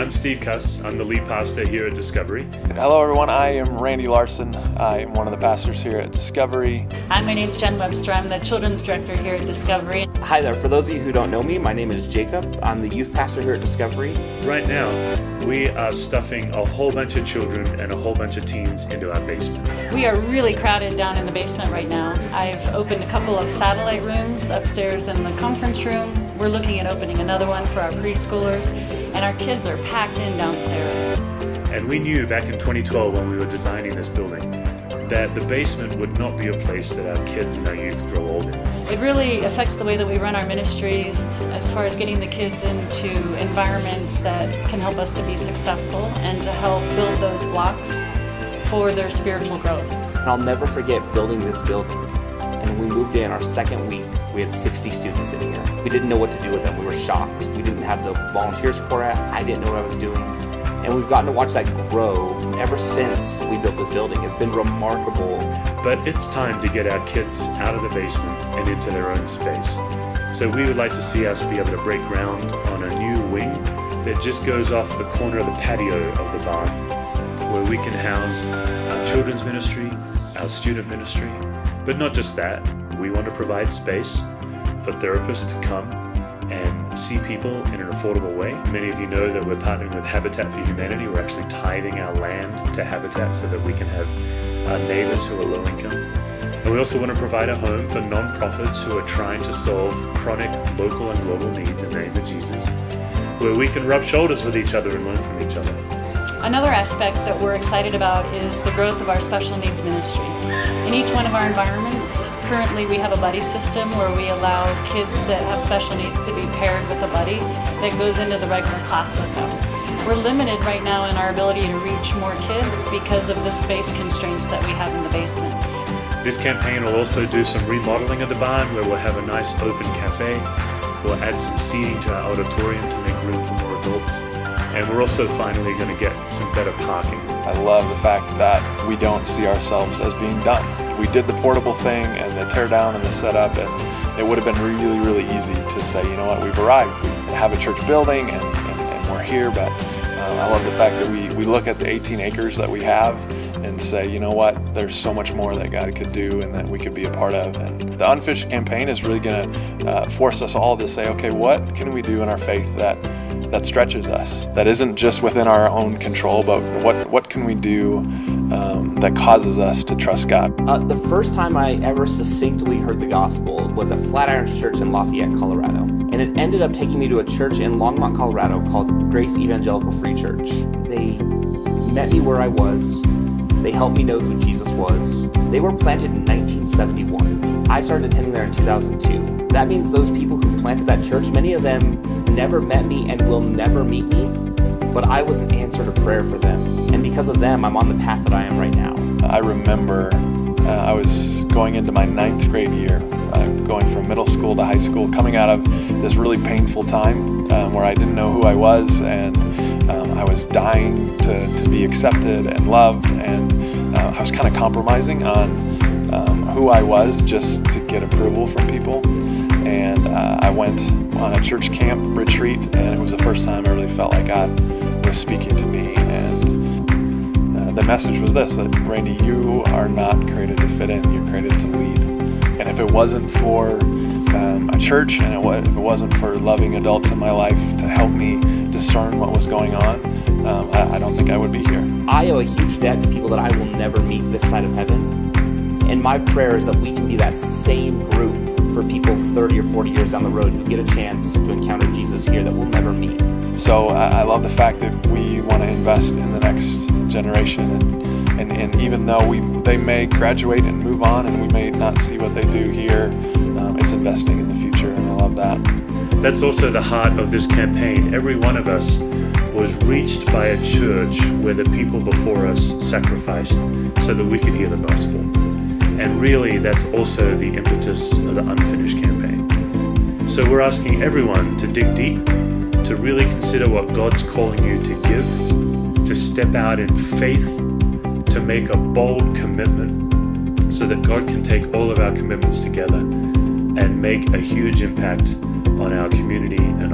I'm Steve Cuss. I'm the lead pastor here at Discovery. Hello everyone, I am Randy Larson. I am one of the pastors here at Discovery. Hi, my name's Jen Webster. I'm the children's director here at Discovery. Hi there, for those of you who don't know me, my name is Jacob. I'm the youth pastor here at Discovery. Right now, we are stuffing a whole bunch of children and a whole bunch of teens into our basement. We are really crowded down in the basement right now. I've opened a couple of satellite rooms upstairs in the conference room. We're looking at opening another one for our preschoolers, and our kids are packed in downstairs. And we knew back in 2012 when we were designing this building that the basement would not be a place that our kids and our youth grow old in. It really affects the way that we run our ministries as far as getting the kids into environments that can help us to be successful and to help build those blocks for their spiritual growth. And I'll never forget building this building. And when we moved in our second week, we had 60 students in here. We didn't know what to do with them. We were shocked. We didn't have the volunteers for it. I didn't know what I was doing. And we've gotten to watch that grow ever since we built this building. It's been remarkable. But it's time to get our kids out of the basement and into their own space. So we would like to see us be able to break ground on a new wing that just goes off the corner of the patio of the barn, where we can house our children's ministry, our student ministry. But not just that, we want to provide space for therapists to come and see people in an affordable way. Many of you know that we're partnering with Habitat for Humanity. We're actually tithing our land to Habitat so that we can have neighbors who are low income. And we also want to provide a home for nonprofits who are trying to solve chronic local and global needs in the name of Jesus, where we can rub shoulders with each other and learn from each other. Another aspect that we're excited about is the growth of our special needs ministry. In each one of our environments, currently we have a buddy system where we allow kids that have special needs to be paired with a buddy that goes into the regular class with them. We're limited right now in our ability to reach more kids because of the space constraints that we have in the basement. This campaign will also do some remodeling of the barn where we'll have a nice open cafe. We'll add some seating to our auditorium to make room for more adults. And we're also finally going to get some better parking. I love the fact that we don't see ourselves as being done. We did the portable thing and the tear down and the setup, and it would have been really, really easy to say, you know what, we've arrived. We have a church building and we're here, but I love the fact that we look at the 18 acres that we have and say, you know what, there's so much more that God could do and that we could be a part of. And the Unfinished campaign is really going to force us all to say, okay, what can we do in our faith that stretches us, that isn't just within our own control, but what can we do that causes us to trust God? The first time I ever succinctly heard the gospel was at Flatiron Church in Lafayette, Colorado. And it ended up taking me to a church in Longmont, Colorado called Grace Evangelical Free Church. They met me where I was. They helped me know who Jesus was. They were planted in 1971. I started attending there in 2002. That means those people who planted that church, many of them never met me and will never meet me, but I was an answer to prayer for them. And because of them, I'm on the path that I am right now. I remember I was going into my 9th grade year, going from middle school to high school, coming out of this really painful time where I didn't know who I was, and I was dying to be accepted and loved, and I was kind of compromising on who I was just to get approval from people. And I went on a church camp retreat, and it was the first time I really felt like God was speaking to me. And the message was this, that Randy, you are not created to fit in, you're created to lead. And if it wasn't for a church, and if it wasn't for loving adults in my life to help me discern what was going on, I don't think I would be here. I owe a huge debt to people that I will never meet this side of heaven. And my prayer is that we can be that same group for people 30 or 40 years down the road who get a chance to encounter Jesus here that we'll never meet. So I love the fact that we want to invest in the next generation, and even though they may graduate and move on and we may not see what they do here, it's investing in the future, and I love that. That's also the heart of this campaign. Every one of us was reached by a church where the people before us sacrificed so that we could hear the gospel. And really, that's also the impetus of the Unfinished campaign. So we're asking everyone to dig deep, to really consider what God's calling you to give, to step out in faith, to make a bold commitment so that God can take all of our commitments together and make a huge impact on our community and